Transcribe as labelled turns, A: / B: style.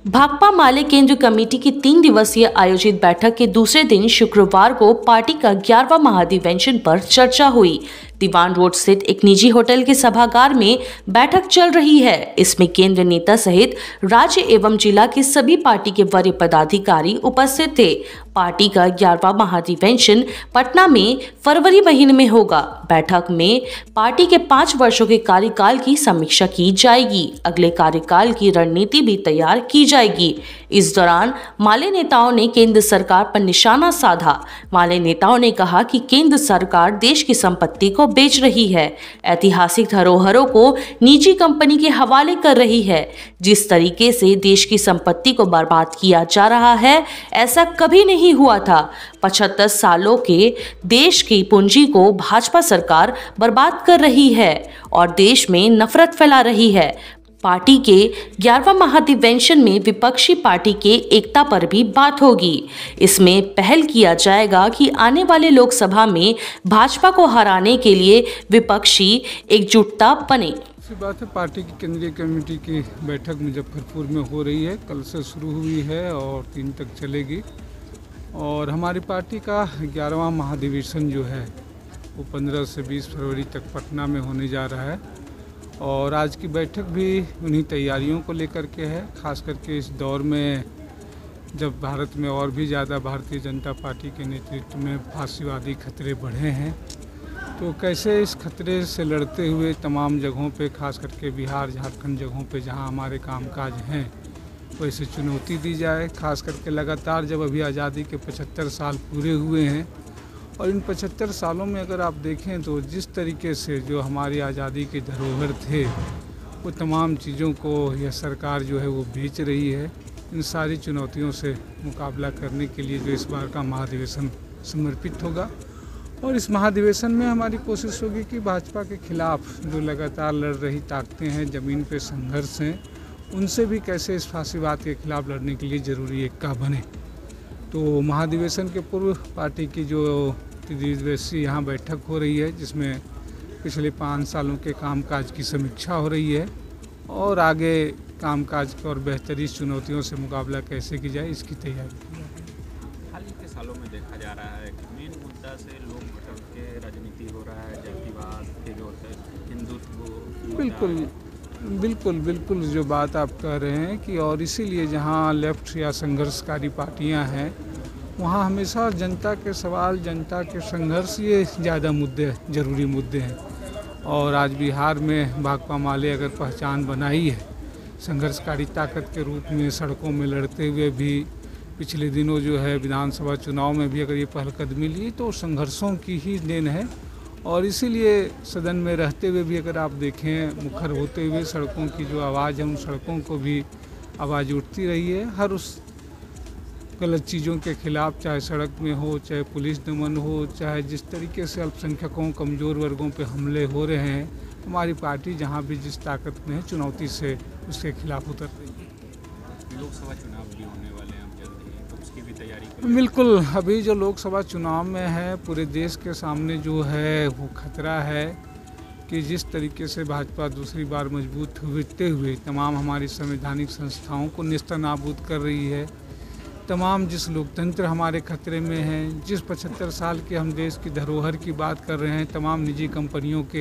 A: भाकपा माले केंद्र कमेटी की 3 दिवसीय आयोजित बैठक के दूसरे दिन शुक्रवार को पार्टी का 11वां महाधिवेशन पर चर्चा हुई। दीवान रोड स्थित एक निजी होटल के सभागार में बैठक चल रही है। इसमें केंद्र नेता सहित राज्य एवं जिला के सभी पार्टी के वरीय पदाधिकारी उपस्थित थे। पार्टी का 11वां महाधिवेशन पटना में फरवरी महीने में होगा। बैठक में पार्टी के 5 वर्षों के कार्यकाल की समीक्षा की जाएगी। अगले कार्यकाल की रणनीति भी तैयार की जाएगी। इस दौरान माले नेताओं ने केंद्र सरकार पर निशाना साधा। माले नेताओं ने कहा कि केंद्र सरकार देश की संपत्ति को बेच रही है, ऐतिहासिक धरोहरों को निजी कंपनी के हवाले कर रही है। जिस तरीके से देश की संपत्ति को बर्बाद किया जा रहा है, ऐसा कभी नहीं हुआ था। 75 सालों के देश की पूंजी को भाजपा सरकार बर्बाद कर रही है और देश में नफरत फैला रही है। पार्टी के 11वां महाधिवेशन में विपक्षी पार्टी के एकता पर भी बात होगी। इसमें पहल किया जाएगा कि आने वाले लोकसभा में भाजपा को हराने के लिए विपक्षी एकजुटता बने।
B: ऐसी बात है, पार्टी की केंद्रीय कमेटी की बैठक मुजफ्फरपुर में हो रही है। कल से शुरू हुई है और 3 तक चलेगी। और हमारी पार्टी का 11वां महाधिवेशन जो है वो 15 से 20 फरवरी तक पटना में होने जा रहा है। और आज की बैठक भी उन्हीं तैयारियों को लेकर के है। खास करके इस दौर में जब भारत में और भी ज़्यादा भारतीय जनता पार्टी के नेतृत्व में फासीवादी खतरे बढ़े हैं, तो कैसे इस खतरे से लड़ते हुए तमाम जगहों पे, खास करके बिहार झारखंड जगहों पे जहां हमारे कामकाज हैं, वैसे चुनौती दी जाए। खास करके लगातार जब अभी आज़ादी के 75 साल पूरे हुए हैं और इन 75 सालों में अगर आप देखें तो जिस तरीके से जो हमारी आज़ादी के धरोहर थे, वो तमाम चीज़ों को यह सरकार जो है वो बेच रही है। इन सारी चुनौतियों से मुकाबला करने के लिए जो इस बार का महाधिवेशन समर्पित होगा। और इस महाधिवेशन में हमारी कोशिश होगी कि भाजपा के खिलाफ जो लगातार लड़ रही ताकतें हैं, ज़मीन पे संघर्ष हैं, उनसे भी कैसे इस फासीवाद के खिलाफ लड़ने के लिए ज़रूरी एकता बने। तो महाधिवेशन के पूर्व पार्टी की जो 3 दिवसीय यहाँ बैठक हो रही है, जिसमें पिछले 5 सालों के कामकाज की समीक्षा हो रही है और आगे कामकाज और बेहतरीन चुनौतियों से मुकाबला कैसे की जाए, इसकी तैयारी की जाए।
C: हाल ही के सालों में देखा जा रहा है कि मेन मुद्दा से लोग भटक के राजनीति हो रहा है, जातिवाद के जो है, हिंदुत्व।
B: बिल्कुल जो बात आप कह रहे हैं कि और इसीलिए जहाँ लेफ्ट या संघर्षकारी पार्टियाँ हैं, वहाँ हमेशा जनता के सवाल, जनता के संघर्ष, ये ज़्यादा मुद्दे, ज़रूरी मुद्दे हैं। और आज बिहार में भाकपा माले अगर पहचान बनाई है संघर्षकारी ताकत के रूप में, सड़कों में लड़ते हुए भी, पिछले दिनों जो है विधानसभा चुनाव में भी अगर ये पहलकदमी ली, तो संघर्षों की ही देन है। और इसीलिए सदन में रहते हुए भी अगर आप देखें, मुखर होते हुए सड़कों की जो आवाज़ है, उन सड़कों को भी आवाज़ उठती रही है। हर उस गलत चीज़ों के खिलाफ, चाहे सड़क में हो, चाहे पुलिस दमन हो, चाहे जिस तरीके से अल्पसंख्यकों, कमज़ोर वर्गों पे हमले हो रहे हैं, हमारी पार्टी जहाँ भी जिस ताकत में है, चुनौती से उसके खिलाफ उतर रही है।
C: लोकसभा चुनाव भी होने वाले हैं जल्दी, तो उसकी भी तैयारी।
B: बिल्कुल, अभी जो लोकसभा चुनाव में है, पूरे देश के सामने जो है वो खतरा है कि जिस तरीके से भाजपा दूसरी बार मजबूत होते हुए तमाम हमारी संवैधानिक संस्थाओं को नेस्तनाबूद कर रही है, तमाम जिस लोकतंत्र हमारे खतरे में हैं, जिस 75 साल के हम देश की धरोहर की बात कर रहे हैं, तमाम निजी कंपनियों के